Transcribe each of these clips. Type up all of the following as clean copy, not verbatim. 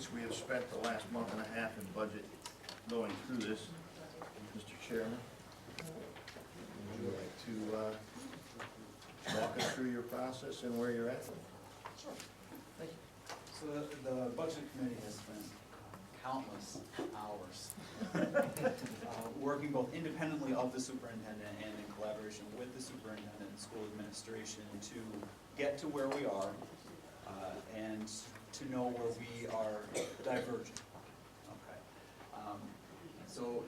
since we have spent the last month and a half in budget going through this, Mr. Chairman, would you like to walk us through your process and where you're at? Sure. Thank you. So the budget committee has spent countless hours working both independently of the superintendent and in collaboration with the superintendent and school administration to get to where we are and to know where we are diverging. Okay. So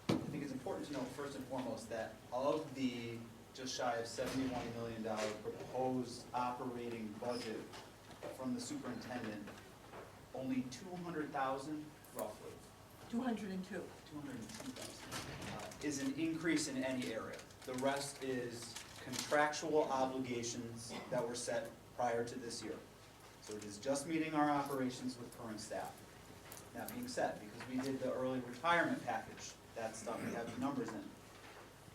I think it's important to note first and foremost that of the just shy of $71 million proposed operating budget from the superintendent, only 200,000 roughly. 202. 202,000 is an increase in any area. The rest is contractual obligations that were set prior to this year. So it is just meeting our operations with current staff. That being said, because we did the early retirement package, that stuff we have the numbers in.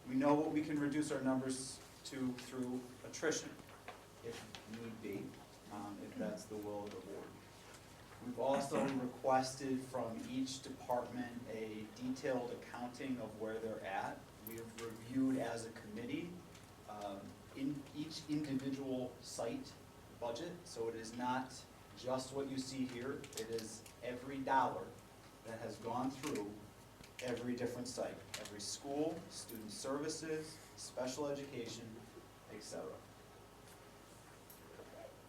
We know what we can reduce our numbers to through attrition, if need be, if that's the will of the board. We've also requested from each department a detailed accounting of where they're at. We have reviewed as a committee in each individual site budget, so it is not just what you see here, it is every dollar that has gone through every different site, every school, student services, special education, etc.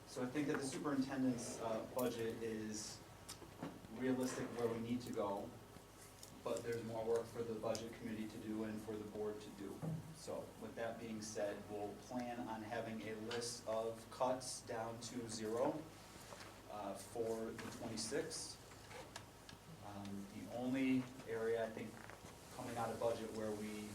So I think that the superintendent's budget is realistic where we need to go, but there's more work for the budget committee to do and for the board to do. So with that being said, we'll plan on having a list of cuts down to 0 for the 26th. The only area I think coming out of budget where we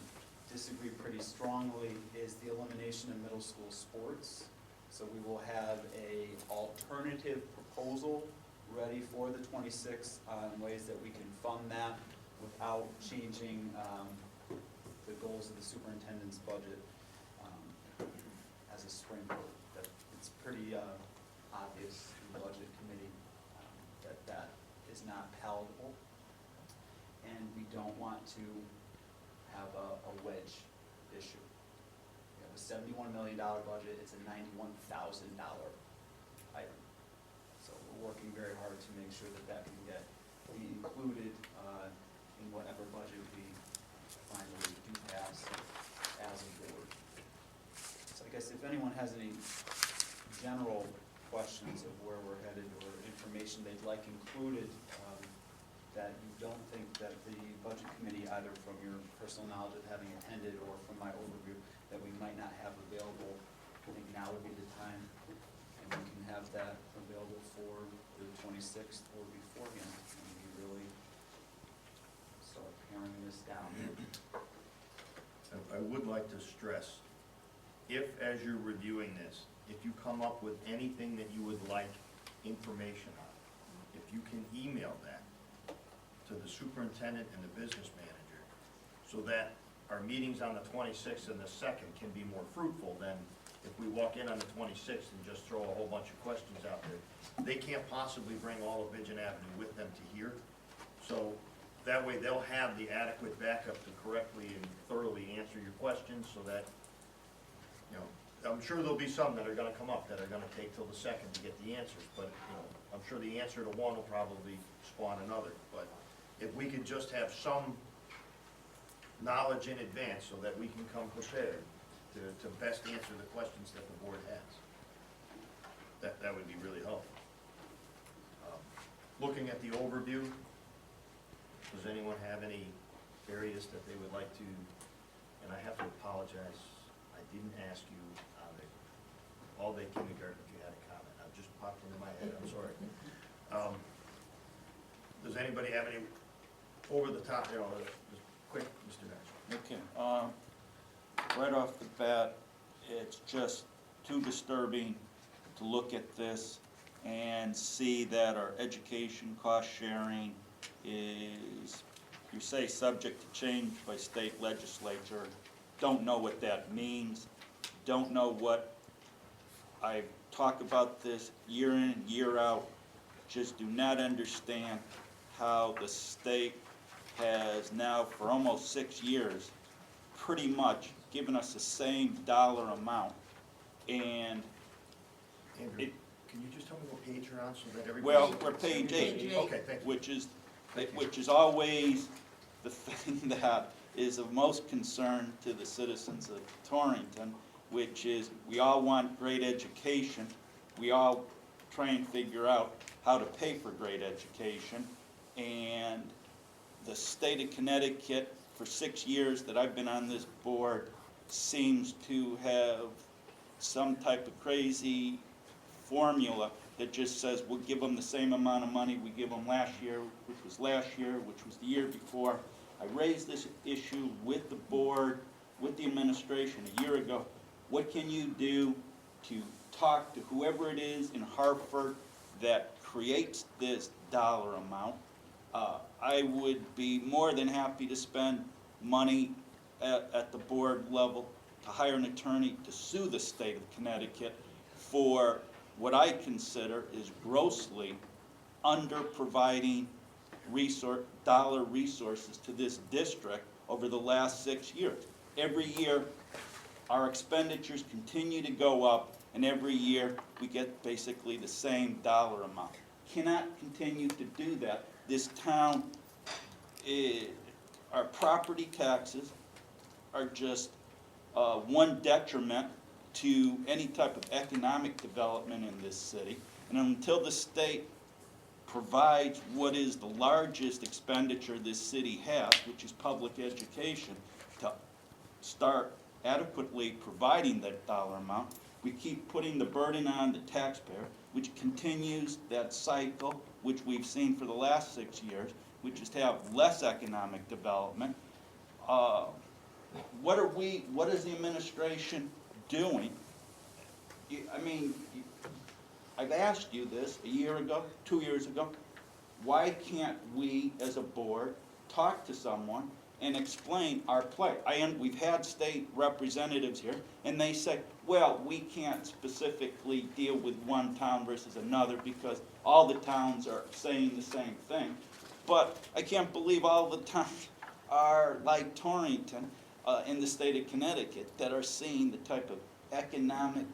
disagree pretty strongly is the elimination of middle school sports. So we will have a alternative proposal ready for the 26th on ways that we can fund that without changing the goals of the superintendent's budget as a springboard. That it's pretty obvious in the budget committee that is not palatable, and we don't want to have a wedge issue. We have a $71 million budget, it's a $91,000 item. So we're working very hard to make sure that can be included in whatever budget we finally do pass as a board. So I guess if anyone has any general questions of where we're headed or information they'd like included that you don't think that the budget committee, either from your personal knowledge of having attended or from my overview, that we might not have available, I think now would be the time, and we can have that available for the 26th or beforehand, and we really start paring this down. I would like to stress, if as you're reviewing this, if you come up with anything that you would like information on, if you can email that to the superintendent and the business manager, so that our meetings on the 26th and the 2nd can be more fruitful than if we walk in on the 26th and just throw a whole bunch of questions out there. They can't possibly bring all of Vision Avenue with them to here, so that way they'll have the adequate backup to correctly and thoroughly answer your questions, so that, you know, I'm sure there'll be some that are gonna come up that are gonna take till the 2nd to get the answers, but, you know, I'm sure the answer to one will probably spawn another, but if we could just have some knowledge in advance so that we can come prepared to best answer the questions that the board has, that would be really helpful. Looking at the overview, does anyone have any areas that they would like to, and I have to apologize, I didn't ask you on the all-day kindergarten if you had a comment. It just popped into my head, I'm sorry. Does anybody have any over the top, just quick, Mr. Nash? Okay, right off the bat, it's just too disturbing to look at this and see that our education cost sharing is, you say subject to change by state legislature. Don't know what that means. Don't know what, I talk about this year in, year out. just do not understand how the state has now, for almost 6 years, pretty much given us the same dollar amount. And Andrew, it, can you just tell me what page you're on so that everybody? well, we're page 8. Page 8. Okay, thank you. Which is always the thing that is of most concern to the citizens of Torrington, which is we all want great education. We all try and figure out how to pay for great education. And the state of Connecticut, for 6 years that I've been on this board, seems to have some type of crazy formula that just says we'll give them the same amount of money we give them last year, which was last year, which was the year before. I raised this issue with the board, with the administration a year ago. What can you do to talk to whoever it is in Hartford that creates this dollar amount? I would be more than happy to spend money at the board level to hire an attorney to sue the state of Connecticut for what I consider is grossly under-providing dollar resources to this district over the last 6 years. Every year, our expenditures continue to go up, and every year we get basically the same dollar amount. Cannot continue to do that. This town, our property taxes are just one detriment to any type of economic development in this city. And until the state provides what is the largest expenditure this city has, which is public education, to start adequately providing that dollar amount, we keep putting the burden on the taxpayer, which continues that cycle, which we've seen for the last 6 years, which is to have less economic development. What is the administration doing? I've asked you this a year ago, 2 years ago. Why can't we, as a board, talk to someone and explain our plight? We've had state representatives here, and they say, well, we can't specifically deal with one town versus another because all the towns are saying the same thing. But I can't believe all the towns are like Torrington in the state of Connecticut that are seeing the type of economic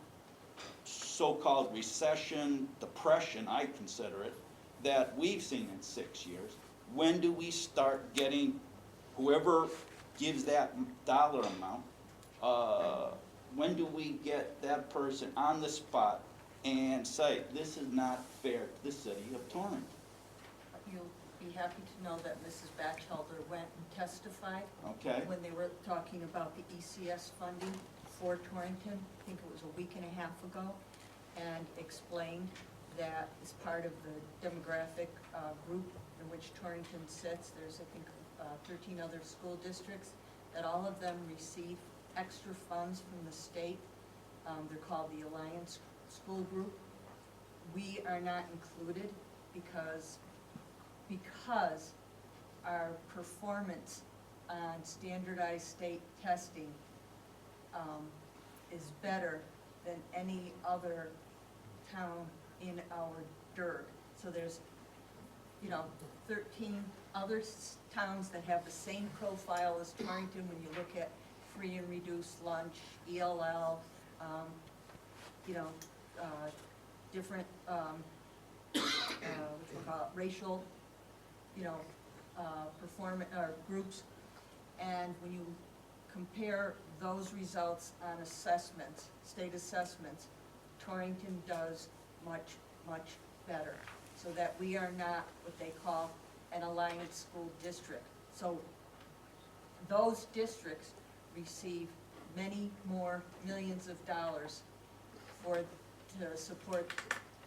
so-called recession, depression, I consider it, that we've seen in 6 years. When do we start getting whoever gives that dollar amount, when do we get that person on the spot and say, this is not fair to the city of Torrington? You'll be happy to know that Mrs. Batchelder went and testified Okay? when they were talking about the ECS funding for Torrington, I think it was a week and a half ago, and explained that as part of the demographic group in which Torrington sits, there's, I think, 13 other school districts, that all of them receive extra funds from the state. They're called the Alliance School Group. We are not included because our performance on standardized state testing is better than any other town in our DIRG. So there's, 13 other towns that have the same profile as Torrington when you look at free and reduced lunch, ELL, different, racial, groups. And when you compare those results on assessments, state assessments, Torrington does much, much better. So that we are not what they call an alliance school district. So those districts receive many more millions of dollars to support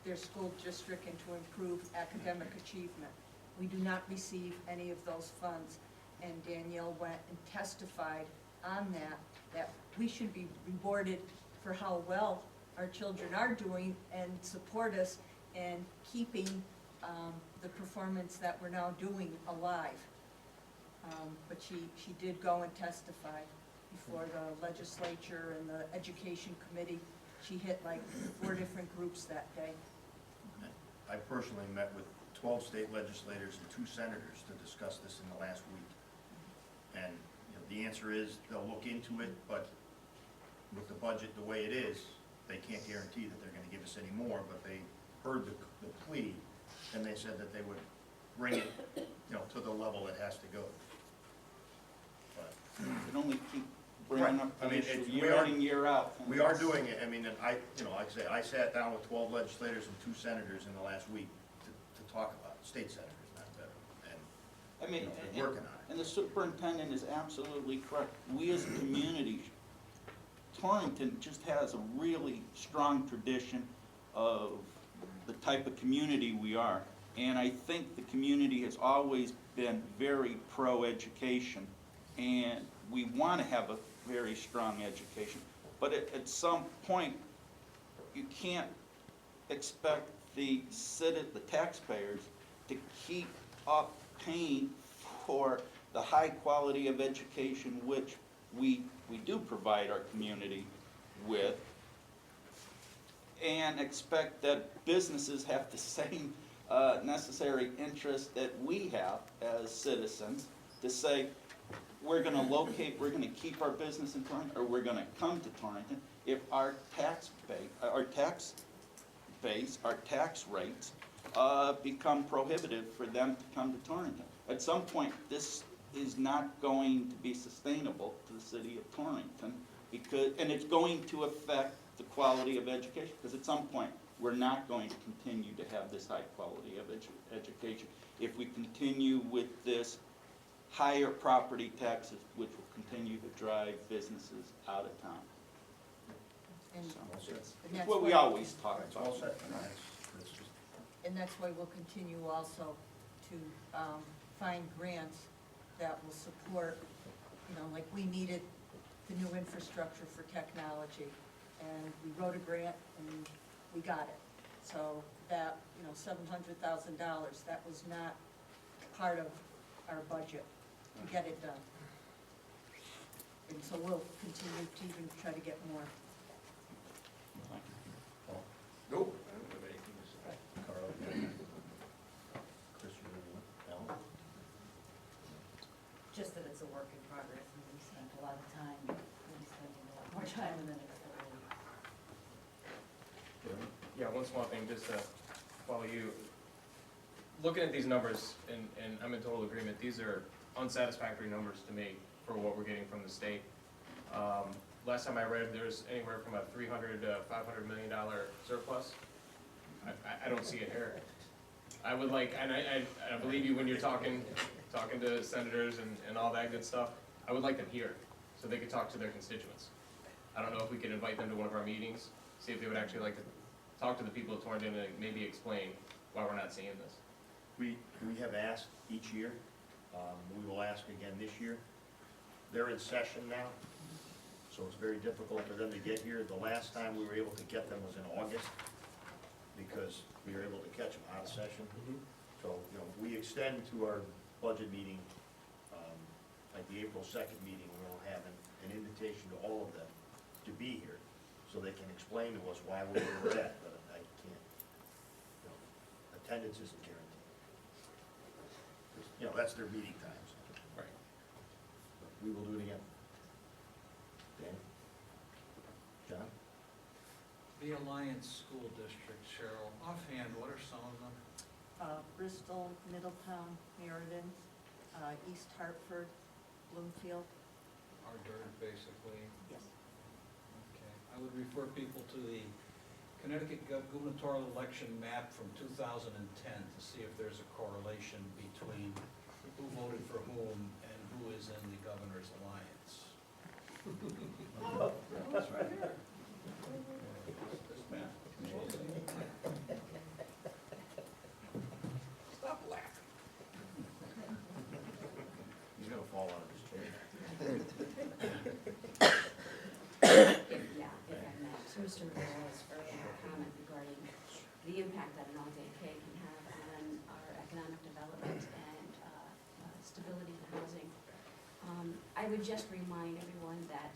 their school district and to improve academic achievement. We do not receive any of those funds, and Danielle went and testified on that we should be rewarded for how well our children are doing and support us in keeping the performance that we're now doing alive. But she did go and testify before the legislature and the education committee. She hit like 4 different groups that day. I personally met with 12 state legislators and 2 senators to discuss this in the last week. And, you know, the answer is they'll look into it, but with the budget the way it is, they can't guarantee that they're gonna give us any more, but they heard the plea, and they said that they would bring it, you know, to the level it has to go. But You can only keep bringing up I the mean, issue we year are- in and year out. and we are it's- doing it, I mean, and I, you know, like I say, I sat down with 12 legislators and 2 senators in the last week to talk about it, state senators, not federal, and, I you mean, know, we're working on it. and the superintendent is absolutely correct. We as a community, Torrington just has a really strong tradition of the type of community we are. And I think the community has always been very pro-education, and we want to have a very strong education. But at some point, you can't expect the taxpayers to keep up paying for the high quality of education which we do provide our community with, and expect that businesses have the same necessary interest that we have as citizens to say, we're gonna keep our business in Torrington, or we're gonna come to Torrington if our tax rates become prohibitive for them to come to Torrington. At some point, this is not going to be sustainable to the city of Torrington, and it's going to affect the quality of education, because at some point, we're not going to continue to have this high quality of education if we continue with this higher property taxes, which will continue to drive businesses out of town. And So, All set. it's And that's what we why- always talk It's all about. set. That's just, And that's why we'll continue also to find grants that will support, you know, like we needed the new infrastructure for technology. And we wrote a grant and we got it. So that, you know, $700,000, that was not part of our budget to get it done. And so we'll continue to even try to get more. Thank you. Paul? Nope. Carl? Chris, you have one? Alan? Just that it's a work in progress, and we spent a lot of time, really spending a lot more time in the next couple of weeks. Yeah, one small thing, just to follow you. Looking at these numbers, and I'm in total agreement, these are unsatisfactory numbers to me for what we're getting from the state. Last time I read, there's anywhere from a $300 to $500 million surplus. I don't see it here. I would like, and I believe you when you're talking to senators and all that good stuff, I would like them here, so they could talk to their constituents. I don't know if we could invite them to one of our meetings, see if they would actually like to talk to the people of Torrington and maybe explain why we're not seeing this. We have asked each year, we will ask again this year. They're in session now, so it's very difficult for them to get here. The last time we were able to get them was in August, because we were able to catch them out of session. So, you know, we extend to our budget meeting, like the April 2nd meeting, we'll have an invitation to all of them to be here, so they can explain to us why we're where we're at, but I can't, you know, attendance isn't guaranteed. You know, that's their meeting times. Right. But we will do it again. Dan? John? The Alliance School District, Cheryl, offhand, what are some of them? Bristol, Middletown, Meriden, East Hartford, Bloomfield. Ardurt, basically. Yes. Okay. I would refer people to the Connecticut gubernatorial election map from 2010 to see if there's a correlation between who voted for whom and who is in the governor's alliance. That's right here. This map. Stop laughing. He's gonna fall out of his chair. Yeah, if I may, to Mr. Rivera's earlier comment regarding the impact that an all-day K can have on our economic development and stability in housing. I would just remind everyone that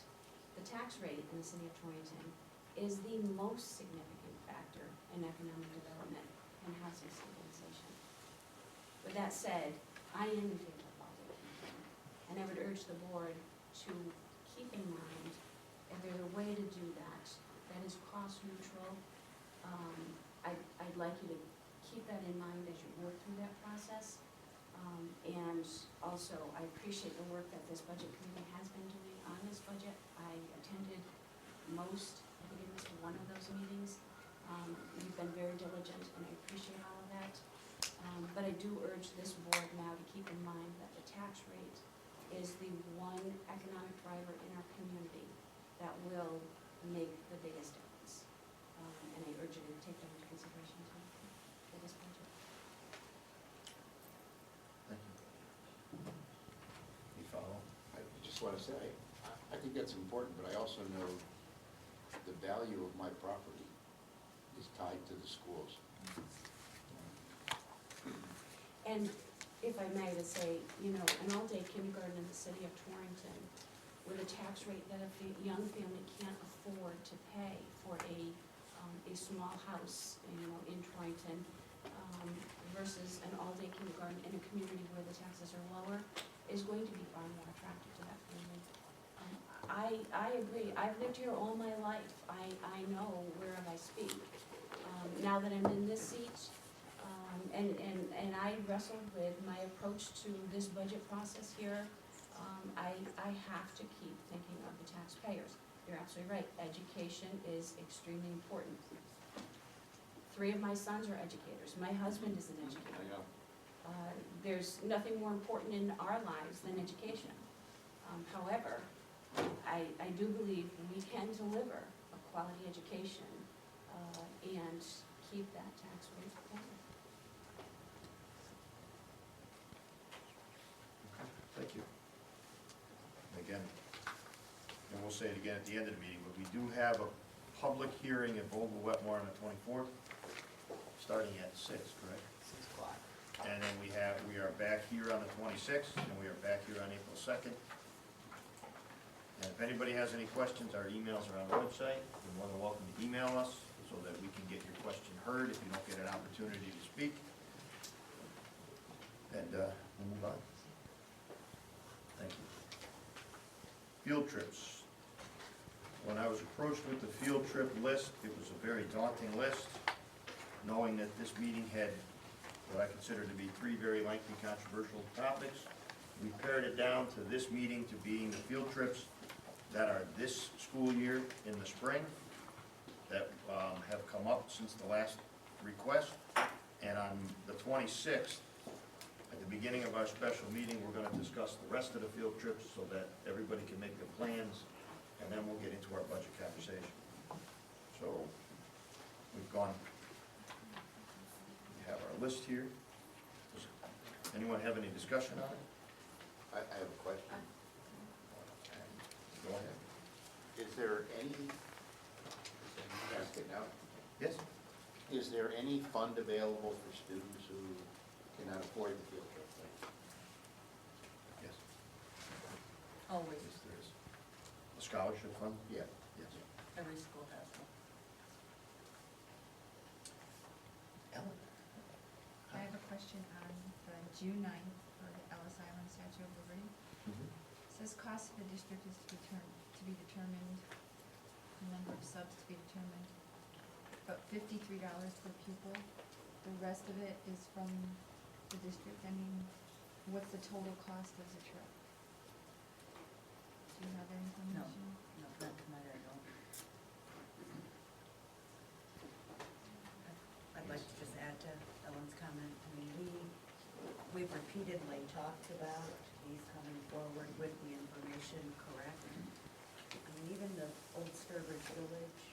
the tax rate in the city of Torrington is the most significant factor in economic development. and housing stabilization. With that said, I am in favor of all-day kindergarten, and I would urge the board to keep in mind, if there's a way to do that, that is cost neutral, I'd like you to keep that in mind as you work through that process. And also, I appreciate the work that this budget committee has been doing on this budget. I attended most, I think I missed one of those meetings. You've been very diligent, and I appreciate all of that. But I do urge this board now to keep in mind that the tax rate is the one economic driver in our community that will make the biggest difference. And I urge you to take that into consideration too, for this budget. Thank you. You follow? I just want to say, I think that's important, but I also know the value of my property is tied to the schools. And if I may, to say, you know, an all-day kindergarten in the city of Torrington, with a tax rate that a young family can't afford to pay for a small house, you know, in Torrington, versus an all-day kindergarten in a community where the taxes are lower, is going to be far more attractive to that family. I agree, I've lived here all my life, I know whereof I speak. Now that I'm in this seat, and I wrestled with my approach to this budget process here, I have to keep thinking of the taxpayers. You're absolutely right, education is extremely important. 3 of my sons are educators, my husband is an educator. I know. There's nothing more important in our lives than education. However, I do believe we can deliver a quality education and keep that tax rate down. Thank you. Again, and we'll say it again at the end of the meeting, but we do have a public hearing at Vogel Wetmore on the 24th, starting at 6, correct? 6 o'clock. And then we are back here on the 26th, and we are back here on April 2nd. And if anybody has any questions, our emails are on the website. You're more than welcome to email us so that we can get your question heard if you don't get an opportunity to speak. And we'll move on. Thank you. Field trips. When I was approached with the field trip list, it was a very daunting list, knowing that this meeting had what I consider to be 3 very lengthy controversial topics. We pared it down to this meeting to being the field trips that are this school year in the spring, that have come up since the last request. And on the 26th, at the beginning of our special meeting, we're going to discuss the rest of the field trips so that everybody can make their plans, and then we'll get into our budget conversation. So we've gone, we have our list here. Does anyone have any discussion on it? I have a question. Go ahead. Is there any, ask it now, Yes? is there any fund available for students who cannot afford the field trip? Yes. Always, Yes, there is. A scholarship fund? Yeah. Yes. every school has one. Ellen? I have a question on the June 9th for the Ellis Island Statue of Liberty. Mhm. It says cost of the district is to be determined, the number of subs to be determined, but $53 per pupil. The rest of it is from the district. I mean, what's the total cost of the trip? Do you have that information? No, not tonight, I don't. I'd like to just add to Ellen's comment. I mean, we've repeatedly talked about these coming forward with the information correct. I mean, even the old Sturbridge Village,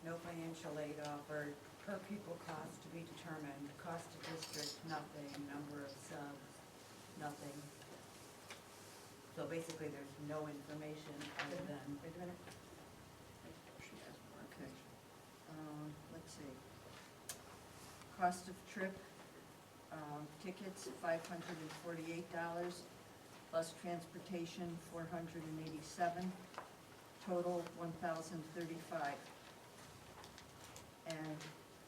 no financial aid offered, per pupil cost to be determined, cost to district, nothing, number of subs, nothing. So basically, there's no information other than, Wait a minute. She has more, okay. Let's see. Cost of trip, tickets, $548, plus transportation, $487, total $1,035. And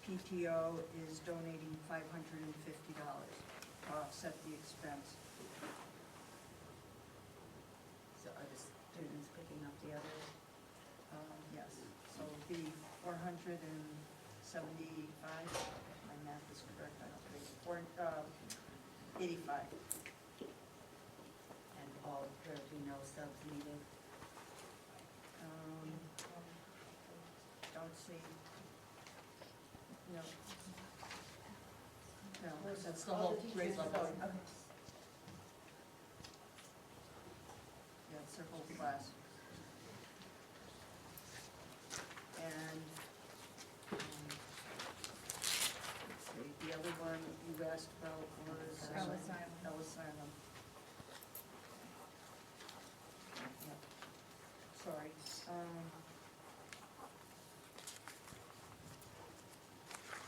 PTO is donating $550 to offset the expense. So are the students picking up the others? Yes, so it'll be 475, if my math is correct, I don't think, 85. And all, there will be no subs needed? Don't see, no. No, that's the whole grade level. Yeah, it's their whole class. And, let's see, the other one you asked about was. Ellis Island. Ellis Island. Yep. Sorry.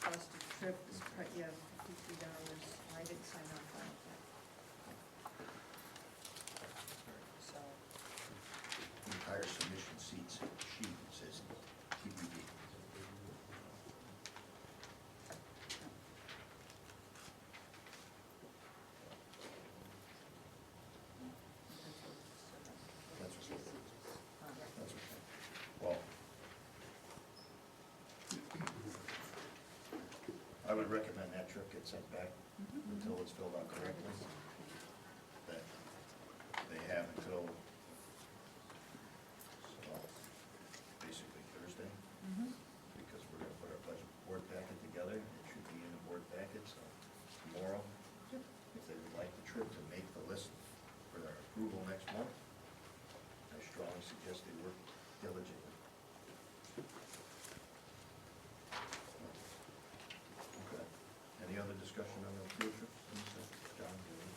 Cost of trip is, yeah, $53. I didn't sign up on it yet. So, The entire submission sheet says TBD. That's okay. That's okay. Well, I would recommend that trip get sent back until it's filled out correctly. That they have until, basically Thursday, because we're gonna put our budget board packet together. It should be in the board packet, so tomorrow, if they would like the trip to make the list for their approval next month, I strongly suggest they work diligently. Okay. Any other discussion on the field trips? John, do you need?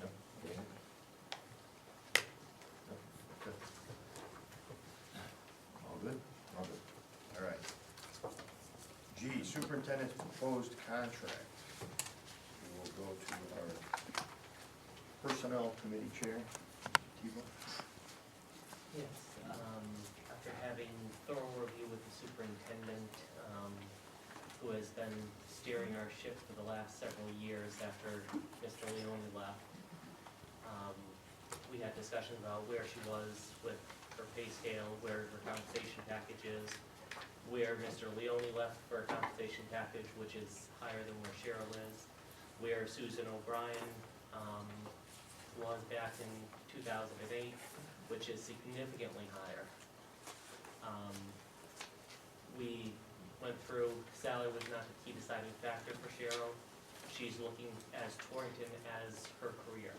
No? Okay. No? Okay. All good? All good. All right. G, superintendent's proposed contract. We will go to our personnel committee chair, Tebow. Yes, after having thorough review with the superintendent, who has been steering our ship for the last several years after Mr. Leone left, we had discussions about where she was with her pay scale, where her compensation package is, where Mr. Leone left for a compensation package, which is higher than where Cheryl is, where Susan O'Brien, was back in 2008, which is significantly higher. We went through, salary was not the key deciding factor for Cheryl. She's looking as Torrington as her career.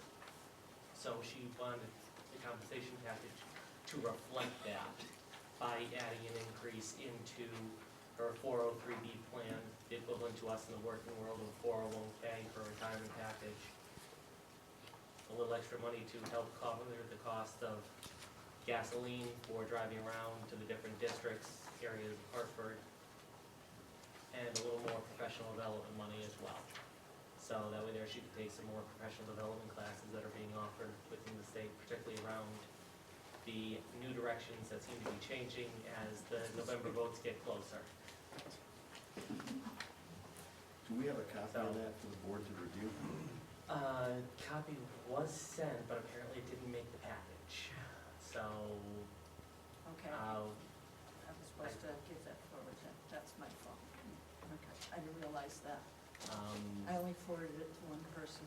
So she wanted the compensation package to reflect that by adding an increase into her 403B plan, the equivalent to us in the working world of 401K for a retirement package. A little extra money to help cover the cost of gasoline for driving around to the different districts, areas of Hartford, and a little more professional development money as well. So that way there she could take some more professional development classes that are being offered within the state, particularly around the new directions that seem to be changing as the November votes get closer. Do we have a copy of that for the board to review? Copy was sent, but apparently it didn't make the package. So, Okay, I was supposed to give that forward, that's my fault. Okay, I didn't realize that. I only forwarded it to one person.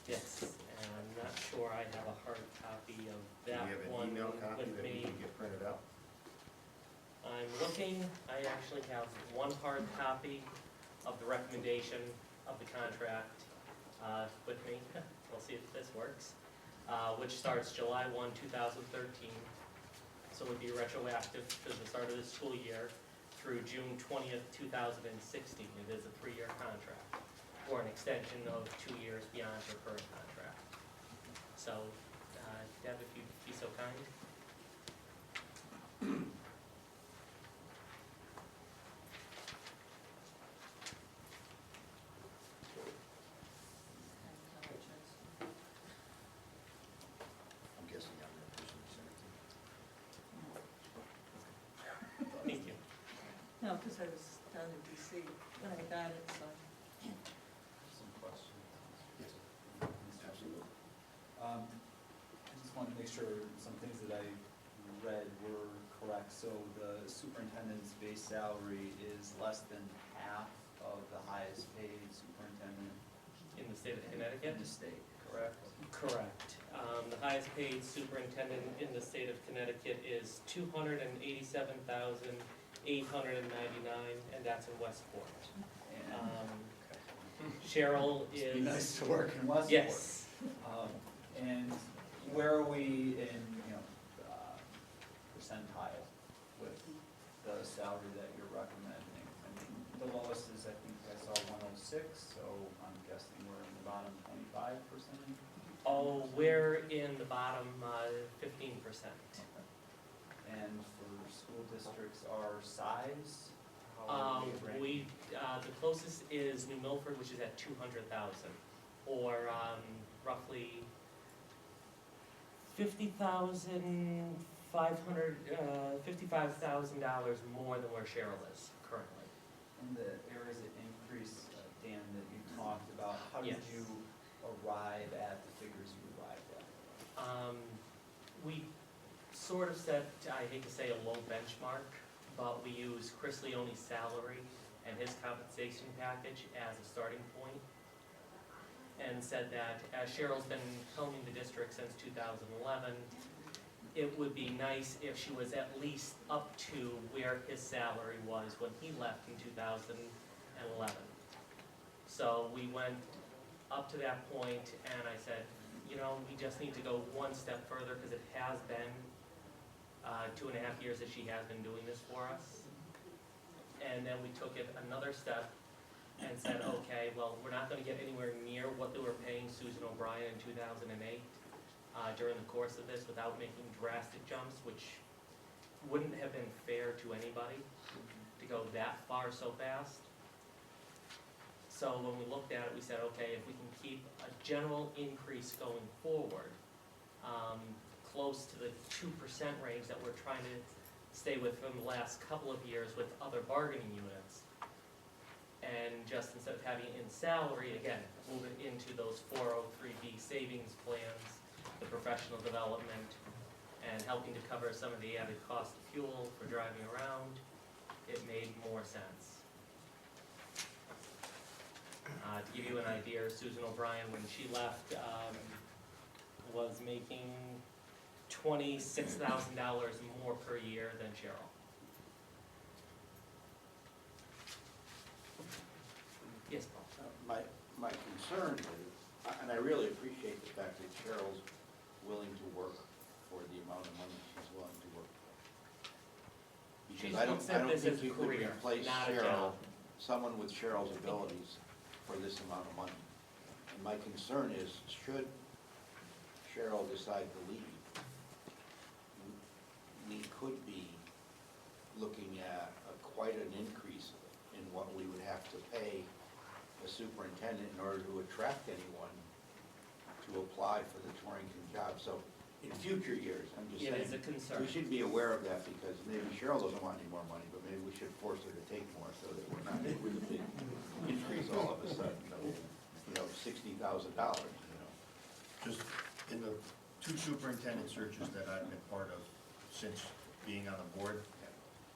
yes, and I'm not sure I have a hard copy of Do we that have an one email copy with that we me. can get printed out? I'm looking, I actually have one hard copy of the recommendation of the contract with me. We'll see if this works, which starts July 1, 2013. So it would be retroactive to the start of the school year through June 20th, 2016. It is a 3-year contract, or an extension of 2 years beyond her current contract. So, Deb, if you'd be so kind. I'm guessing I'm the person who sent it to you. Thank you. No, because I was down in DC when I got it, so. Some questions? Yes. Absolutely. I just wanted to make sure some things that I read were correct. So the superintendent's base salary is less than half of the highest paid superintendent In the state of Connecticut? in the state, correct? Correct. The highest paid superintendent in the state of Connecticut is $287,899, and that's in Westport. And Cheryl it'd is. be nice to work in Westport. Yes. And where are we in, percentile with the salary that you're recommending? I mean, the lowest is, I think I saw 106, so I'm guessing we're in the bottom 25%? Oh, we're in the bottom 15%. And for school districts, our size? How are we ranked? The closest is New Milford, which is at 200,000, or roughly $55,000 more than where Cheryl is currently. And the areas of increase, Dan, that you talked about, how did Yes. you arrive at the figures you arrived at? We sort of set, I hate to say a low benchmark, but we use Chris Leone's salary and his compensation package as a starting point, and said that as Cheryl's been helming the district since 2011, it would be nice if she was at least up to where his salary was when he left in 2011. So we went up to that point, and I said, we just need to go one step further, because it has been 2.5 years that she has been doing this for us. And then we took it another step and said, okay, well, we're not gonna get anywhere near what they were paying Susan O'Brien in 2008 during the course of this without making drastic jumps, which wouldn't have been fair to anybody to go that far so fast. So when we looked at it, we said, okay, if we can keep a general increase going forward, close to the 2% range that we're trying to stay with from the last couple of years with other bargaining units, and just instead of having it in salary, again, move it into those 403B savings plans, the professional development, and helping to cover some of the added cost of fuel for driving around, it made more sense. To give you an idea, Susan O'Brien, when she left, was making $26,000 more per year than Cheryl. Yes, Paul? My concern is, and I really appreciate the fact that Cheryl's willing to work for the amount of money she's willing to work for. Because She's I don't considered this think as a you could career, replace not a Cheryl, job. someone with Cheryl's abilities for this amount of money. And my concern is, should Cheryl decide to leave, we could be looking at quite an increase in what we would have to pay a superintendent in order to attract anyone to apply for the Torrington job. So in future years, I'm just saying. It is a concern. We should be aware of that, because maybe Cheryl doesn't want any more money, but maybe we should force her to take more so that we're not with a big increase all of a sudden, $60,000, Just in the 2 superintendent searches that I've been part of since being on the board,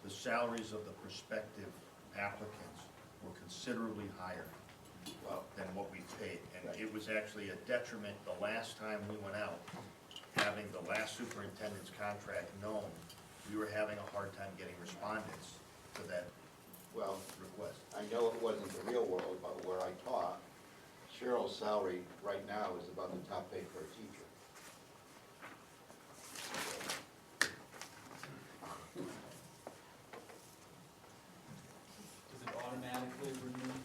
the salaries of the prospective applicants were considerably higher than what we paid. And it was actually a detriment the last time we went out, having the last superintendent's contract known, we were having a hard time getting respondents to that Well, request. I know it wasn't the real world, but where I taught, Cheryl's salary right now is about the top pay for a teacher. Does it automatically renew?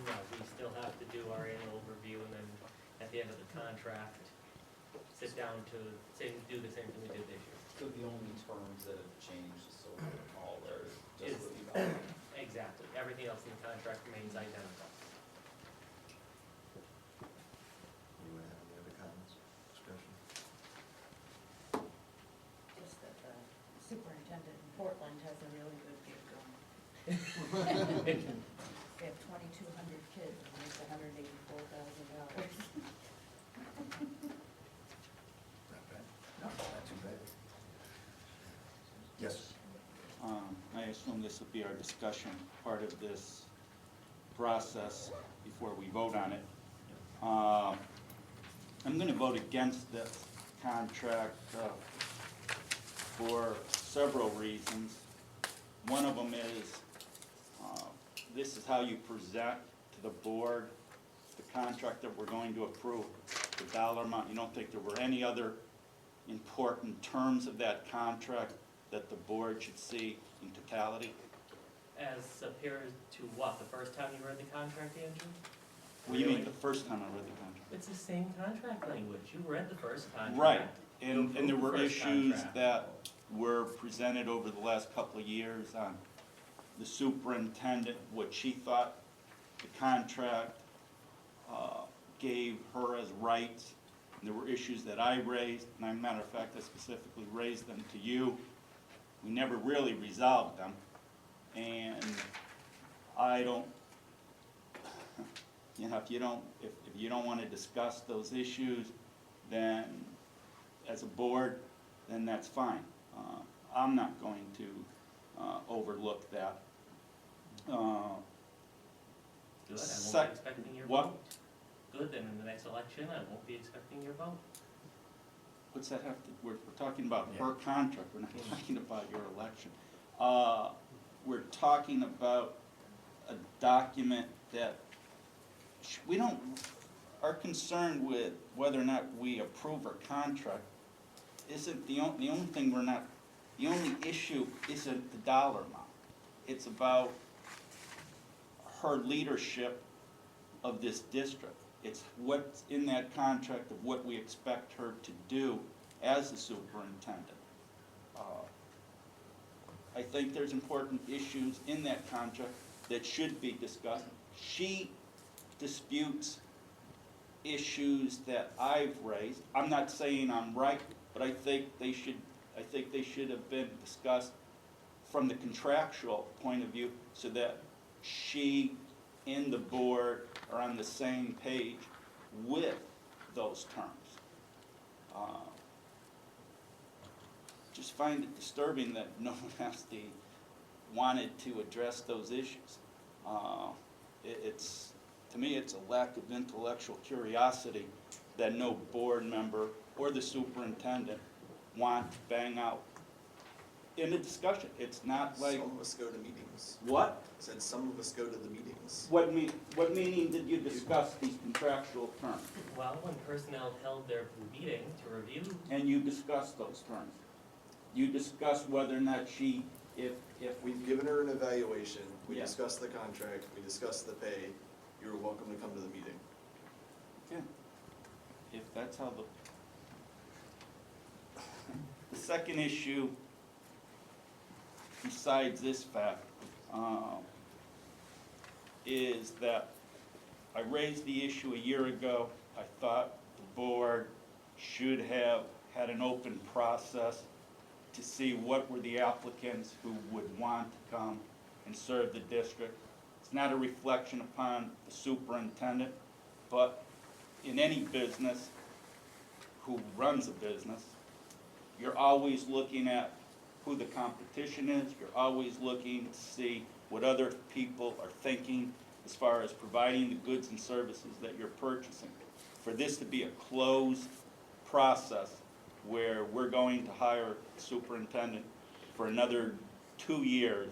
No, we still have to do our annual review, and then at the end of the contract, sit down to do the same thing we did this year. So the only terms that have changed, so all there is Is- just the evaluation. Exactly, everything else in the contract remains identical. Anyone have any other comments, discussion? Just that the superintendent in Portland has a really good gig going. They have 2,200 kids, and it's $184,000. Not bad. No, not too bad. Yes. I assume this will be our discussion, part of this process before we vote on it. I'm gonna vote against this contract for several reasons. One of them is, this is how you present to the board the contract that we're going to approve, the dollar amount. You don't think there were any other important terms of that contract that the board should see in totality? As appears to what, the first time you read the contract, Andrew? What do you mean, Really? the first time I read the contract? It's the same contract language, you read the first contract. Right, You and there approved were the first issues contract. that were presented over the last couple of years on the superintendent, what she thought the contract gave her as rights. And there were issues that I raised, and as a matter of fact, I specifically raised them to you. We never really resolved them, and I don't, you know, if you don't want to discuss those issues, then as a board, then that's fine. I'm not going to overlook that. Good, I won't be Sec- expecting your what? vote. Good, then in the next election, I won't be expecting your vote. What's that have to, we're talking about her Yeah. contract, we're not talking about your election. We're talking about a document that we don't, our concern with whether or not we approve her contract isn't the only thing we're not, the only issue isn't the dollar amount. It's about her leadership of this district. It's what's in that contract of what we expect her to do as the superintendent. I think there's important issues in that contract that should be discussed. She disputes issues that I've raised. I'm not saying I'm right, but I think they should have been discussed from the contractual point of view so that she and the board are on the same page with those terms. Just find it disturbing that no one else wanted to address those issues. It's, to me, it's a lack of intellectual curiosity that no board member or the superintendent want to bang out in a discussion. It's not like, Some of us go to meetings. what? Said some of us go to the meetings. What meeting did you discuss these contractual terms? Well, when personnel held their meeting to review, And you discussed those terms? You discussed whether or not she, if We've given her an evaluation, we Yeah. discussed the contract, we discussed the pay. You're welcome to come to the meeting. yeah, if that's how the second issue, besides this fact, is that I raised the issue a year ago. I thought the board should have had an open process to see what were the applicants who would want to come and serve the district. It's not a reflection upon the superintendent, but in any business who runs a business, you're always looking at who the competition is, you're always looking to see what other people are thinking as far as providing the goods and services that you're purchasing. For this to be a closed process where we're going to hire a superintendent for another 2 years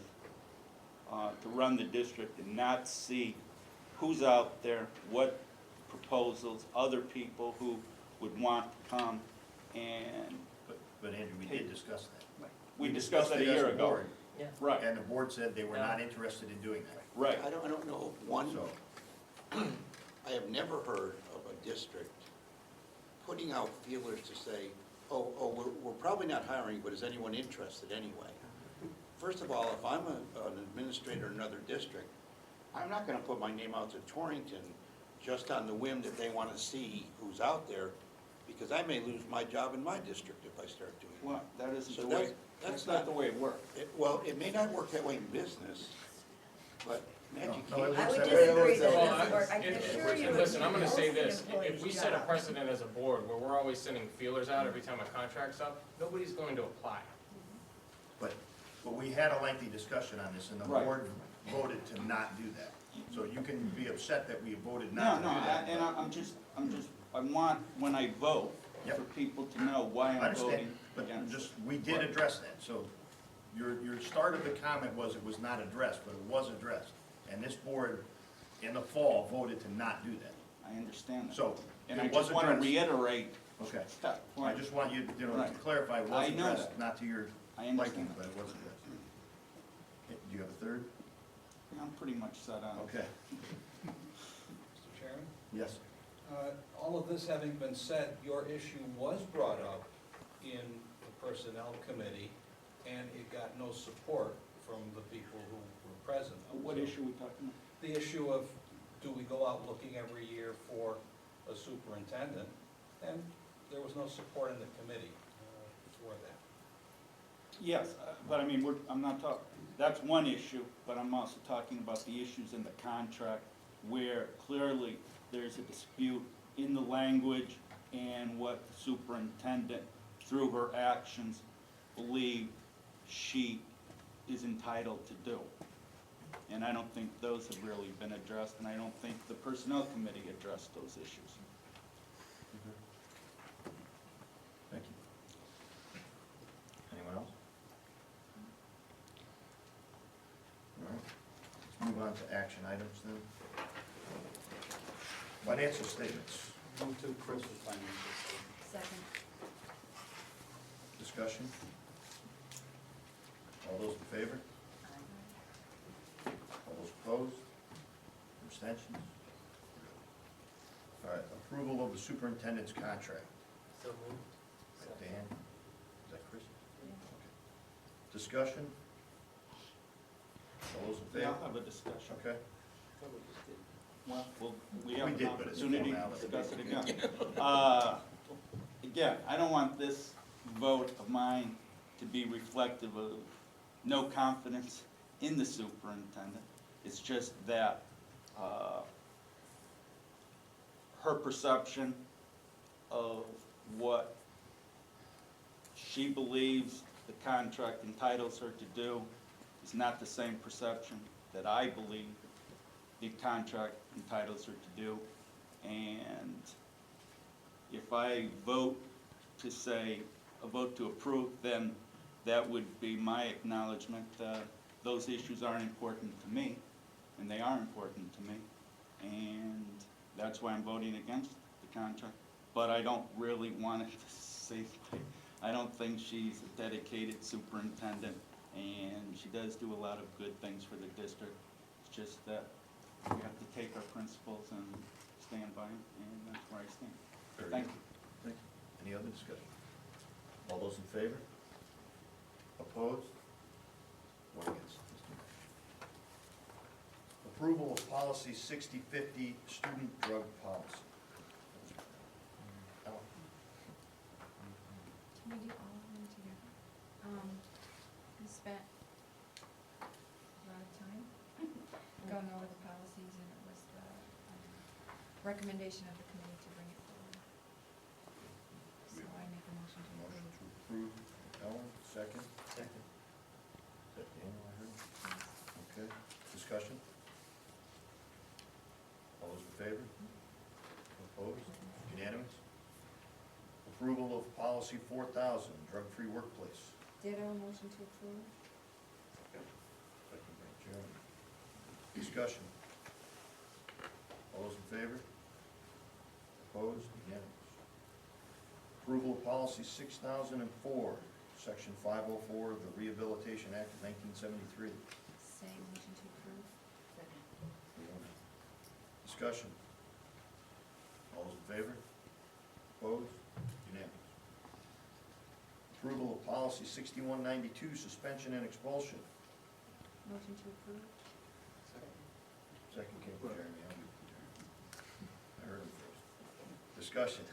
to run the district and not see who's out there, what proposals, other people who would want to come, and But Andrew, we did discuss that. we discussed that a it as year ago. board, yeah. Right, And the board said they were not interested in doing that. right. I don't know, one, So, I have never heard of a district putting out feelers to say, we're probably not hiring, but is anyone interested anyway? First of all, if I'm an administrator in another district, I'm not gonna put my name out to Torrington just on the whim that they wanna see who's out there, because I may lose my job in my district if I start doing Well, that isn't So the way, that's that's not the way it works. it. Well, it may not work that way in business, But No, education. it I looks would that way. disagree that Well, it doesn't work. I can assure you. and listen, I'm gonna say most this, if employees' we set a jobs. precedent as a board where we're always sending feelers out every time a contract's up, nobody's going to apply. But we had a lengthy discussion on this, and the Right. board voted to not do that. So you can be upset that we voted No, not to no, do that. and but- I want, when I vote, Yep. for people to know why I I'm understand, voting but against it. just, we did address that, so your start of the comment was it was not addressed, but it was addressed. And this board, in the fall, voted to not do that. I understand that. So, And it I was just want to addressed. reiterate Okay, that I point. just want you, to Right. clarify, it was I know addressed, that. not to your I liking, understand but that. it was addressed. Do you have a third? I'm pretty much set on it. Okay, Mr. Chairman? yes. All of this having been said, your issue was brought up in the Personnel Committee, and it got no support from the people who were present. What So, issue are we talking The issue of, do we go out looking every year for a superintendent? And there was no support in the committee for that. about? Yes, but I mean, I'm not talking, that's one issue, but I'm also talking about the issues in the contract where clearly there's a dispute in the language and what the superintendent, through her actions, believe she is entitled to do. And I don't think those have really been addressed, and I don't think the Personnel Committee addressed those issues. Thank you. Anyone else? All right, let's move on to action items then. Financial statements, Move to approve the financial statement. Second. discussion. All those in favor? All those opposed? Abstentions? All right, approval of the superintendent's contract. So moved. Dan, is that Chris? Okay. Discussion? All those in Yeah, favor? I'll have a discussion. Okay. Well, we have We an did, but it's opportunity to formality. discuss it again. Again, I don't want this vote of mine to be reflective of no confidence in the superintendent. It's just that her perception of what she believes the contract entitles her to do is not the same perception that I believe the contract entitles her to do. And if I vote to say, a vote to approve, then that would be my acknowledgement that those issues aren't important to me, and they are important to me. And that's why I'm voting against the contract. But I don't really want it to say, I don't think she's a dedicated superintendent, and she does do a lot of good things for the district. It's just that we have to take our principles and stand by them, and that's where I stand. Very Thank good. you. Thank you. Any other discussion? All those in favor? Opposed? One against. Approval of policy 6050, student drug policy. Alan? Can we do all of them together? We spent a lot of time going over the policies, and it was the recommendation of the committee to bring it forward. So I make a motion to Motion approve. to approve, Ellen, second? Second. Is that Daniel, I heard? Okay, discussion? All those in favor? Opposed? Unanimous? Approval of policy 4000, drug-free workplace. Ditto, motion to approve. Second by Jeremy. Discussion? All those in favor? Opposed? Unanimous. Approval of policy 6004, section 504 of the Rehabilitation Act of 1973. Same, motion to approve. Discussion? All those in favor? Opposed? Unanimous. Approval of policy 6192, suspension and expulsion. Motion to approve. Second came from Jeremy. I heard him first. Discussion?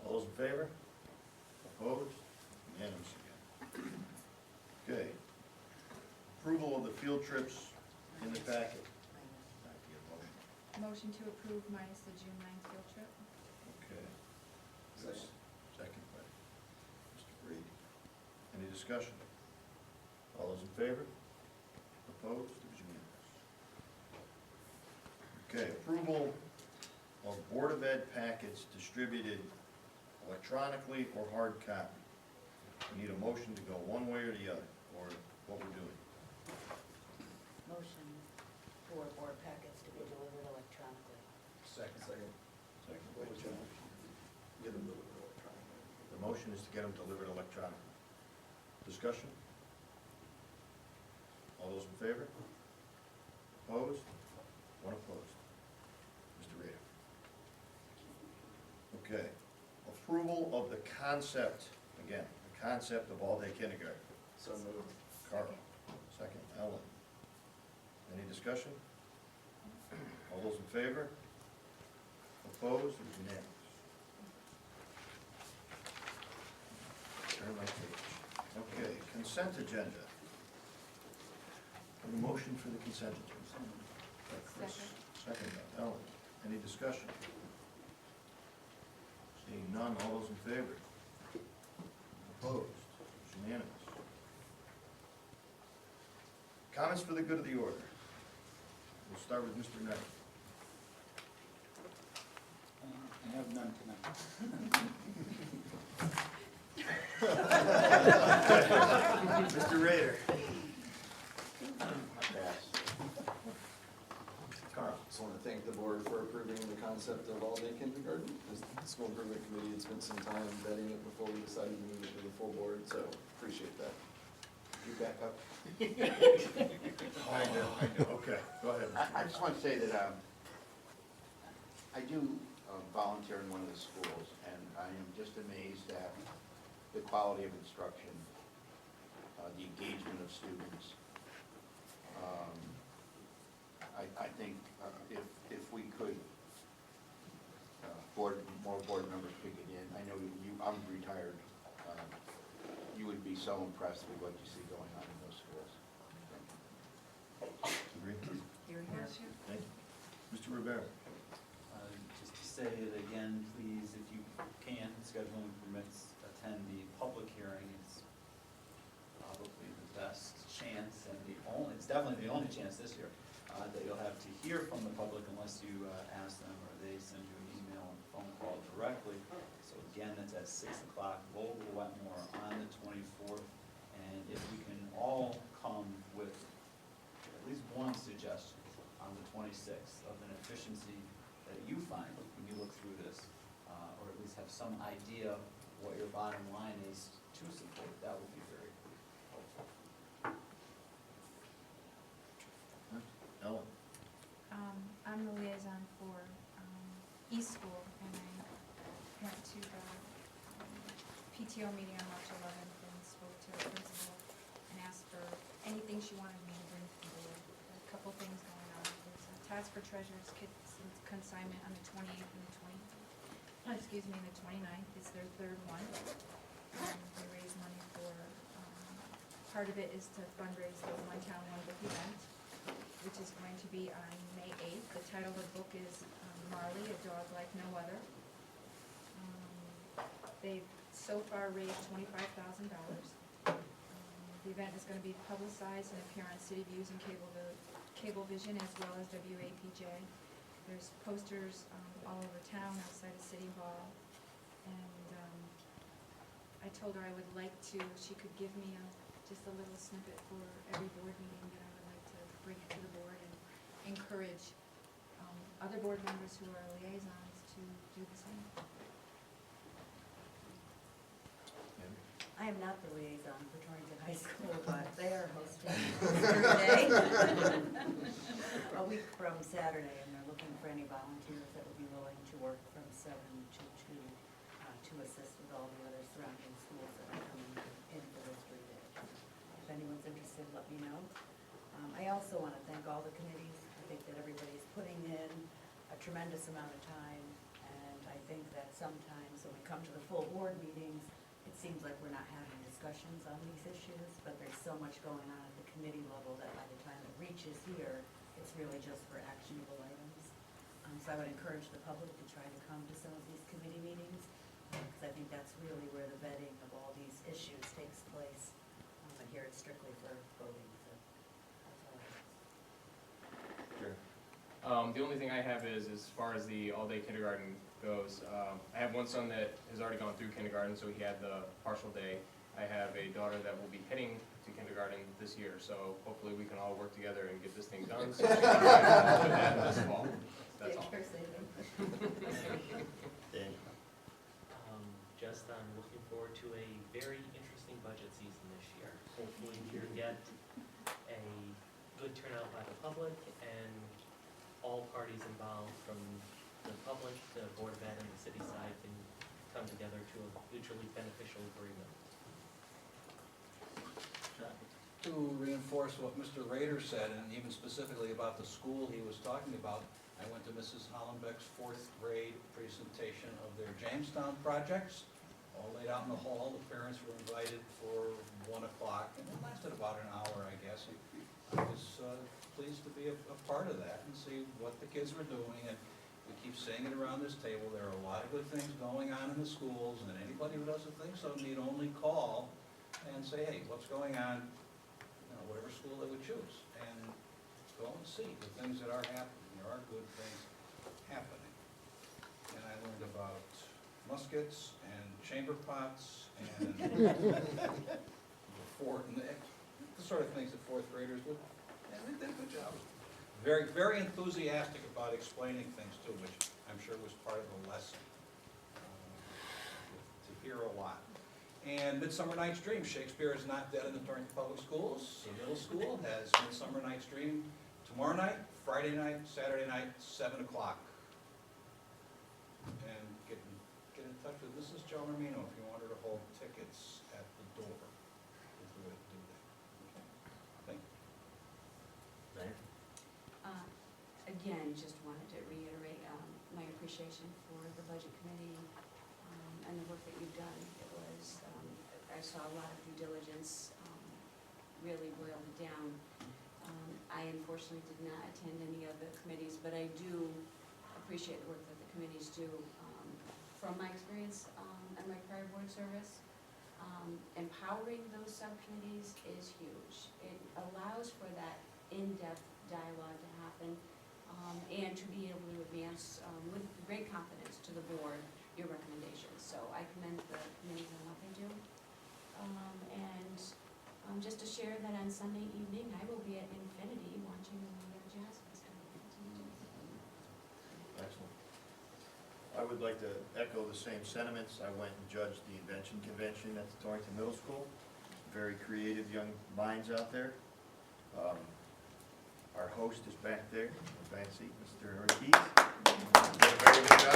All those in favor? Opposed? Unanimous again. Okay. Approval of the field trips in the packet. Motion to approve minus the June 9th field trip. Okay. Second. Second by Mr. Brady. Any discussion? All those in favor? Opposed? It was unanimous. Okay, approval of Board of Ed packets distributed electronically or hard copy. We need a motion to go one way or the other, or what we're doing. Motion for board packets to be delivered electronically. Second. Second by What's your motion? Get them delivered electronically. The motion is to get them delivered electronically. Discussion? All those in favor? Opposed? One opposed. Mr. Rader. Okay. Approval of the concept, again, the concept of all-day kindergarten. So moved. Carl. Second, Ellen. Any discussion? All those in favor? Opposed? It is unanimous. Turn my page. Okay, consent agenda. A motion for the consent agenda. By Chris. Second by Ellen. Any discussion? Seeing none, all those in favor? Opposed? It's unanimous. Comments for the good of the order. We'll start with Mr. Knight. I have none tonight. Mr. Rader. Pass. Carl. Just want to thank the board for approving the concept of all-day kindergarten. As the school improvement committee had spent some time vetting it before we decided to move it to the full board, so appreciate that. You back up? I know, okay, go ahead. I just want to say that I do volunteer in one of the schools, and I am just amazed at the quality of instruction, the engagement of students. I think if we could, more board members could get in. I know I'm retired. You would be so impressed with what you see going on in those schools. Agree? Here, here. Thank you. Mr. Rivera. Just to say that again, please, if you can, scheduling permits, attend the public hearing. It's probably the best chance and it's definitely the only chance this year that you'll have to hear from the public unless you ask them or they send you an email and phone call directly. So again, that's at 6 o'clock, Vogel Wetmore on the 24th. And if we can all come with at least one suggestion on the 26th of an efficiency that you find when you look through this, or at least have some idea what your bottom line is to support, that would be very helpful. Ellen. I'm the liaison for East School, and I went to the PTO meeting on March 11th and spoke to the principal and asked for anything she wanted me to bring to the board. There are a couple things going on. There's a task for treasurer's consignment on the 28th and the the 29th. It's their third one. They raise money for, part of it is to fundraise the One Town, One Book event, which is going to be on May 8th. The title of the book is Marley, A Dog Like No Other. They've so far raised $25,000. The event is going to be publicized and appear on City Views and Cablevision as well as WAPJ. There's posters all over town outside of City Hall. And I told her I would like to, she could give me just a little snippet for every board meeting that I would like to bring it to the board and encourage other board members who are liaisons to do the same. I am not the liaison for Torrington High School, but they are hosting Thursday, a week from Saturday, and they're looking for any volunteers that would be willing to work from 7 to 2 to assist with all the other surrounding schools that are coming in for this 3 days. If anyone's interested, let me know. I also want to thank all the committees. I think that everybody's putting in a tremendous amount of time, and I think that sometimes when we come to the full board meetings, it seems like we're not having discussions on these issues, but there's so much going on at the committee level that by the time it reaches here, it's really just for actionable items. So I would encourage the public to try to come to some of these committee meetings, because I think that's really where the vetting of all these issues takes place. But here it's strictly for voting, so that's all I have. The only thing I have is, as far as the all-day kindergarten goes, I have one son that has already gone through kindergarten, so he had the partial day. I have a daughter that will be heading to kindergarten this year, so hopefully we can all work together and get this thing done. So she can get involved with that this fall. That's all. Dan? Just I'm looking forward to a very interesting budget season this year. Hopefully we get a good turnout by the public and all parties involved, from the public, the Board of Ed, and the city side, can come together to a mutually beneficial agreement. To reinforce what Mr. Rader said, and even specifically about the school he was talking about, I went to Mrs. Hollenbeck's fourth grade presentation of their Jamestown projects, all laid out in the hall. The parents were invited for 1 o'clock, and it lasted about an hour, I guess. I was pleased to be a part of that and see what the kids were doing, and we keep saying it around this table, there are a lot of good things going on in the schools, and anybody who doesn't think so need only call and say, hey, what's going on, whatever school they would choose, and go and see the things that are happening. There are good things happening. And I learned about muskets and chamber pots and the sort of things that fourth graders would, and they did a good job. Very, very enthusiastic about explaining things too, which I'm sure was part of the lesson. To hear a lot. And Midsummer Night's Dream, Shakespeare is not dead in the Torrington Public Schools. The middle school has Midsummer Night's Dream tomorrow night, Friday night, Saturday night, 7 o'clock. And get in touch with Mrs. Jo Romino if you want her to hold tickets at the door. If we would do that. Okay. Thank you. Again, just wanted to reiterate my appreciation for the Budget Committee and the work that you've done. It was, I saw a lot of due diligence, really boiled it down. I unfortunately did not attend any of the committees, but I do appreciate the work that the committees do. From my experience and my prior board service, empowering those subcommittees is huge. It allows for that in-depth dialogue to happen, and to be able to advance with great confidence to the board your recommendations. So I commend the committees on what they do. And just to share that on Sunday evening, I will be at Infinity watching the Jazz Festival. Excellent. I would like to echo the same sentiments. I went and judged the Invention Convention at the Torrington Middle School. Very creative young minds out there. Our host is back there, fancy, Mr. Ortiz. Did a very good job.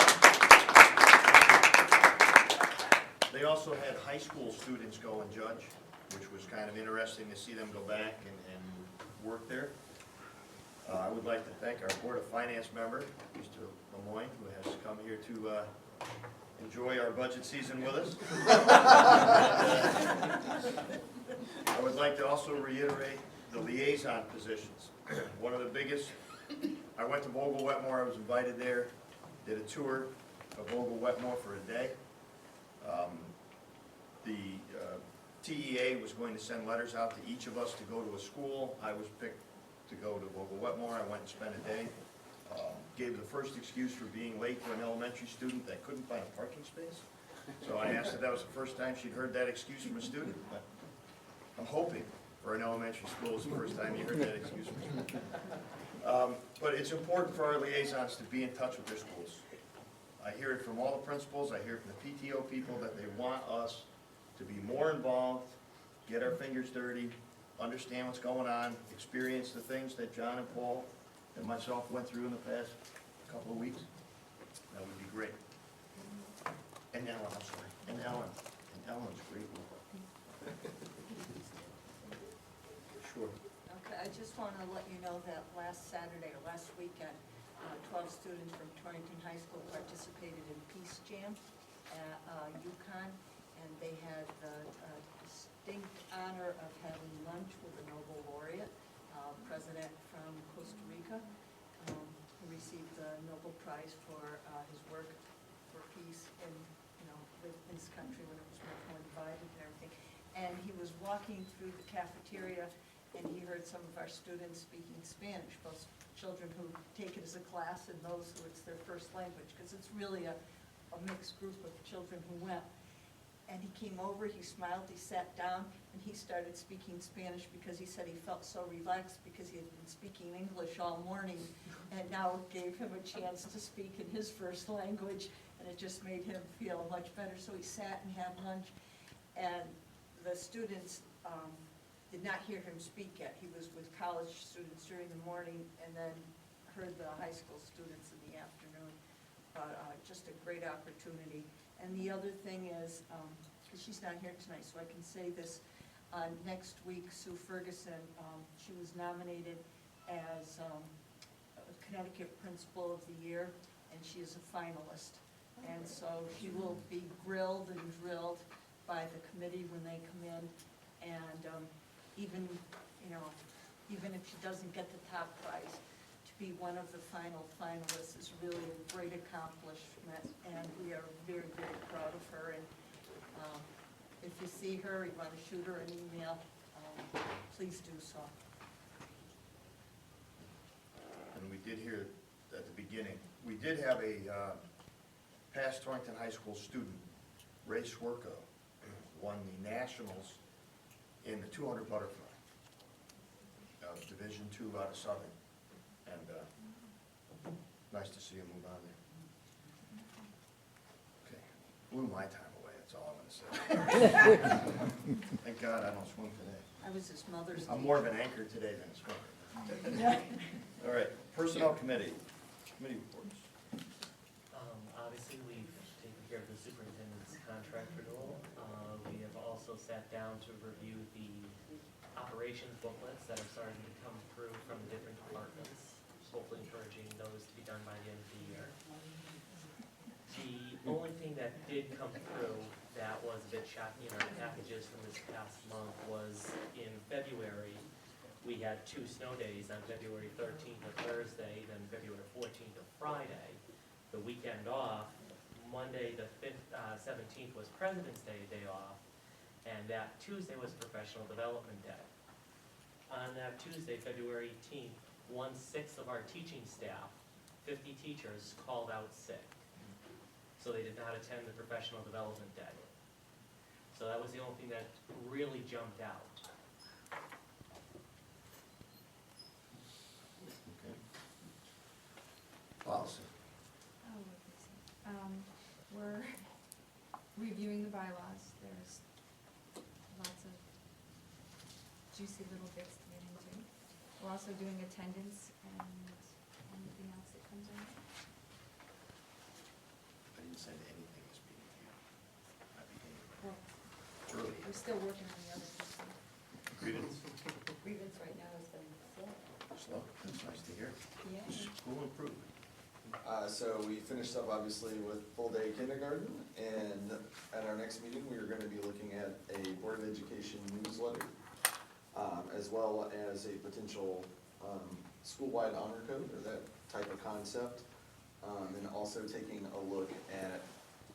They also had high school students go and judge, which was kind of interesting to see them go back and work there. I would like to thank our Board of Finance member, Mr. Lemoyne, who has come here to enjoy our budget season with us. I would like to also reiterate the liaison positions. One of the biggest, I went to Vogel-Wetmore, I was invited there, did a tour of Vogel-Wetmore for a day. The TEA was going to send letters out to each of us to go to a school. I was picked to go to Vogel-Wetmore. I went and spent a day. Gave the first excuse for being late for an elementary student that couldn't find a parking space. So I asked if that was the first time she'd heard that excuse from a student. But I'm hoping for an elementary school it's the first time you heard that excuse from a student. But it's important for our liaisons to be in touch with their schools. I hear it from all the principals, I hear it from the PTO people that they want us to be more involved, get our fingers dirty, understand what's going on, experience the things that John and Paul and myself went through in the past couple of weeks. That would be great. And Ellen, I'm sorry, and Ellen's great. Sure. Okay, I just want to let you know that last Saturday, or last weekend, 12 students from Torrington High School participated in Peace Jam at UConn, and they had the distinct honor of having lunch with a Nobel laureate, president from Costa Rica, who received the Nobel Prize for his work for peace in, with his country when it was much more divided and everything. And he was walking through the cafeteria, and he heard some of our students speaking Spanish, both children who take it as a class and those who it's their first language, because it's really a mixed group of children who went. And he came over, he smiled, he sat down, and he started speaking Spanish because he said he felt so relaxed because he had been speaking English all morning, and now it gave him a chance to speak in his first language, and it just made him feel much better. So he sat and had lunch, and the students did not hear him speak yet. He was with college students during the morning and then heard the high school students in the afternoon. But just a great opportunity. And the other thing is, because she's not here tonight, so I can say this, next week, Sue Ferguson, she was nominated as Connecticut Principal of the Year, and she is a finalist. And so she will be grilled and drilled by the committee when they come in, and even if she doesn't get the top prize, to be one of the final finalists is really a great accomplishment, and we are very, very proud of her. And if you see her, you want to shoot her an email, please do so. And we did hear at the beginning, we did have a past Torrington High School student, Ray Swerko, won the nationals in the 200 butterfly, Division II out of Southern. And nice to see him move on there. Okay, blew my time away, that's all I'm gonna say. Thank God I don't swim today. I was his mother's. I'm more of an anchor today than a swimmer. All right, Personnel Committee, committee reports. Obviously, we've taken care of the superintendent's contract renewal. We have also sat down to review the operations booklets that are starting to come through from the different departments, hopefully encouraging those to be done by the end of the year. The only thing that did come through that was a bit shocking in our packages from this past month was in February, we had 2 snow days on February 13th, a Thursday, then February 14th, a Friday. The weekend off, Monday the 17th was President's Day, a day off, and that Tuesday was Professional Development Day. On that Tuesday, February 18th, 1/6 of our teaching staff, 50 teachers, called out sick. So they did not attend the Professional Development Day. So that was the only thing that really jumped out. Okay. Policy. Oh, what is it? We're reviewing the bylaws. There's lots of juicy little bits to get into. We're also doing attendance and anything else that comes in. I didn't send anything this meeting to you. I began Well, early. we're still working on the other pieces. Grievance, Grievance right now has been slow. slow, that's nice to hear. Yeah. School improvement. So we finished up obviously with full-day kindergarten, and at our next meeting, we are gonna be looking at a Board of Education newsletter, as well as a potential, school-wide honor code, or that type of concept, and also taking a look at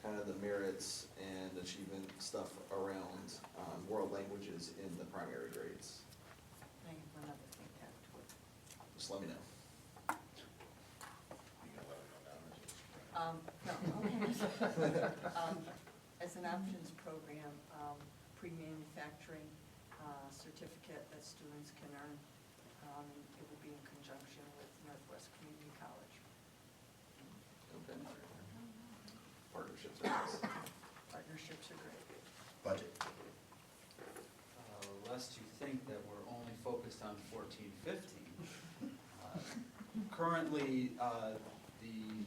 kind of the merits and achievement stuff around, world languages in the primary grades. I have one other thing to add to it. Just let me know. You can let them know now. No. As an options program, pre-manufacturing certificate that students can earn, it would be in conjunction with Northwest Community College. Okay. Partnerships are nice. Partnerships are great. Budget. Lest you think that we're only focused on 14-15. Currently, the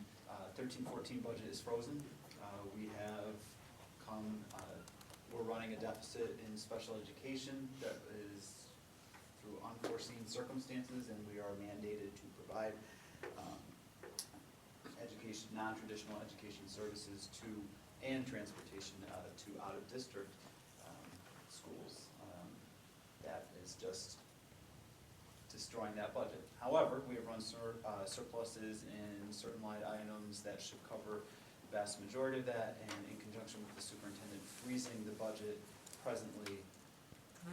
13-14 budget is frozen. We have we're running a deficit in special education that is through unforeseen circumstances, and we are mandated to provide non-traditional education services and transportation to out-of-district district schools. That is just destroying that budget. However, we have run surpluses in certain line items that should cover the vast majority of that, and in conjunction with the superintendent freezing the budget presently,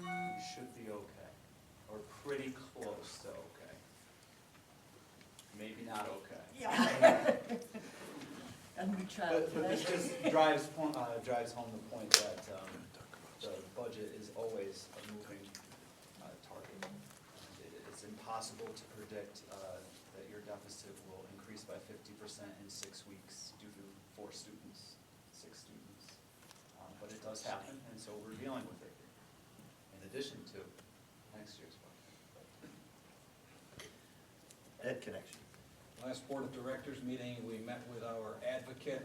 we should be okay, or pretty close to okay. Maybe not okay. Yeah. And we try. But this just drives home the point that the budget is always a moving target. It's impossible to predict that your deficit will increase by 50% in 6 weeks due to 4 students, 6 students. But it does happen, and so we're dealing with it, in addition to next year's budget. Ed Connection. Last Board of Directors meeting, we met with our advocate,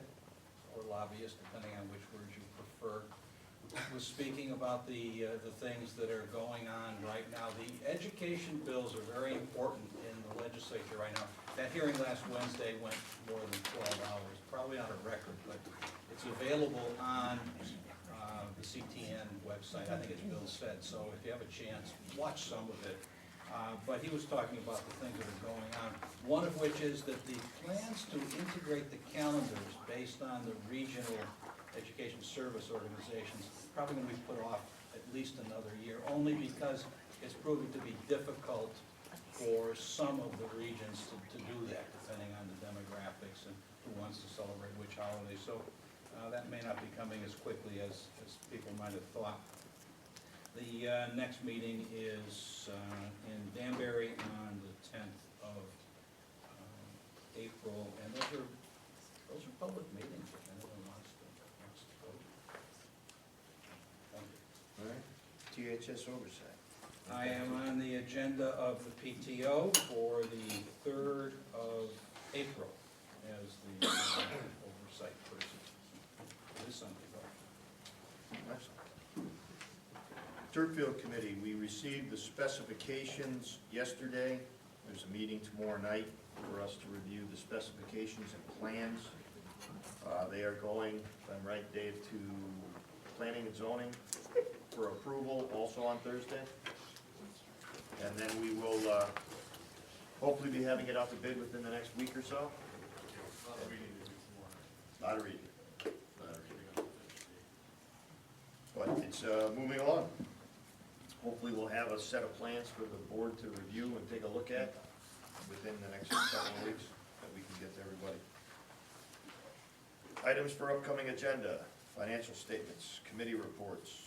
or lobbyist, depending on which words you prefer, was speaking about the things that are going on right now. The education bills are very important in the legislature right now. That hearing last Wednesday went more than 12 hours, probably not a record, but it's available on the CTN website. I think it's Bill said, so if you have a chance, watch some of it. But he was talking about the things that are going on, one of which is that the plans to integrate the calendars based on the regional education service organizations probably going to be put off at least another year, only because it's proving to be difficult for some of the regions to do that, depending on the demographics and who wants to celebrate which holiday. So that may not be coming as quickly as people might have thought. The next meeting is in Danbury on the 10th of April, and those are public meetings if anyone wants to go. Thank you. All right. THS oversight. I am on the agenda of the PTO for the 3rd of April as the oversight person. It is something. Excellent. Turf Field Committee, we received the specifications yesterday. There's a meeting tomorrow night for us to review the specifications and plans. They are going, if I'm right, Dave, to planning and zoning for approval also on Thursday. And then we will hopefully be having it out to bid within the next week or so. Not a reading. But it's moving along. Hopefully we'll have a set of plans for the board to review and take a look at within the next couple of weeks that we can get to everybody. Items for upcoming agenda, financial statements, committee reports,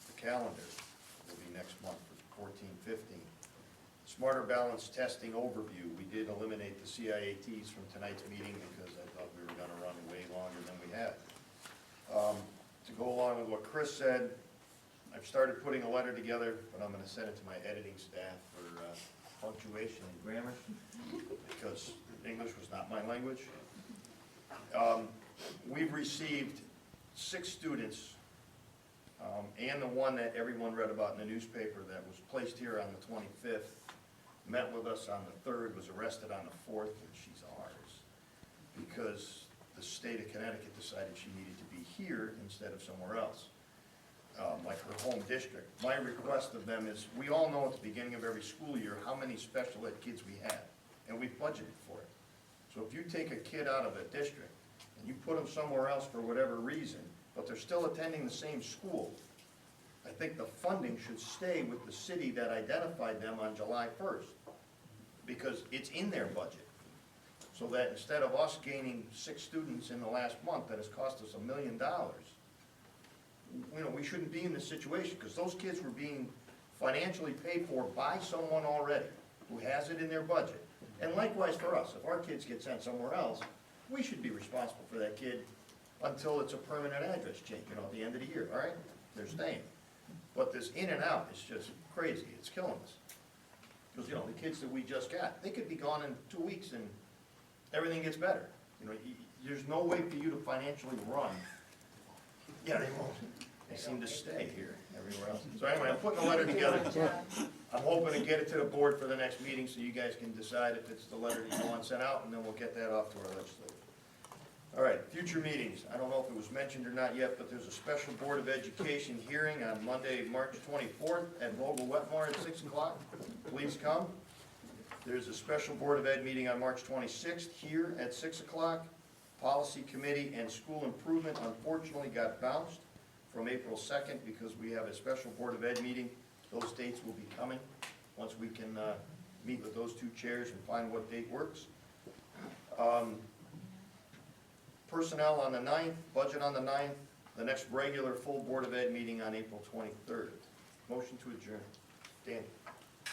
the calendar will be next month for 14-15. Smarter Balance Testing Overview. We did eliminate the CIATs from tonight's meeting because I thought we were going to run way longer than we had. To go along with what Chris said, I've started putting a letter together, but I'm going to send it to my editing staff for punctuation and grammar because English was not my language. We've received 6 students and the one that everyone read about in the newspaper that was placed here on the 25th, met with us on the 3rd, was arrested on the 4th, and she's ours because the state of Connecticut decided she needed to be here instead of somewhere else, like her home district. My request of them is, we all know at the beginning of every school year how many special ed kids we have, and we've budgeted for it. So if you take a kid out of a district and you put them somewhere else for whatever reason, but they're still attending the same school, I think the funding should stay with the city that identified them on July 1st, because it's in their budget. So that instead of us gaining 6 students in the last month that has cost us $1 million, we shouldn't be in this situation, because those kids were being financially paid for by someone already who has it in their budget. And likewise for us, if our kids get sent somewhere else, we should be responsible for that kid until it's a permanent address change, at the end of the year, all right? They're staying. But this in and out is just crazy, it's killing us. Because, the kids that we just got, they could be gone in 2 weeks and everything gets better. There's no way for you to financially run. Yeah, they won't. They seem to stay here everywhere else. So anyway, I'm putting a letter together. I'm hoping to get it to the board for the next meeting so you guys can decide if it's the letter that you want sent out, and then we'll get that off to our legislature. All right, future meetings. I don't know if it was mentioned or not yet, but there's a special Board of Education hearing on Monday, March 24th at Vogel Wetmore at 6 o'clock. Please come. There's a special Board of Ed meeting on March 26th here at 6 o'clock. Policy Committee and School Improvement unfortunately got bounced from April 2nd because we have a special Board of Ed meeting. Those dates will be coming once we can meet with those two chairs and find what date works. Personnel on the 9th, budget on the 9th, the next regular full Board of Ed meeting on April 23rd. Motion to adjourn. Dan,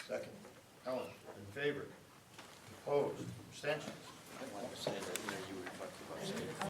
second. Helen, in favor? Opposed? Abstentions? I want to say that, you were talking about saying.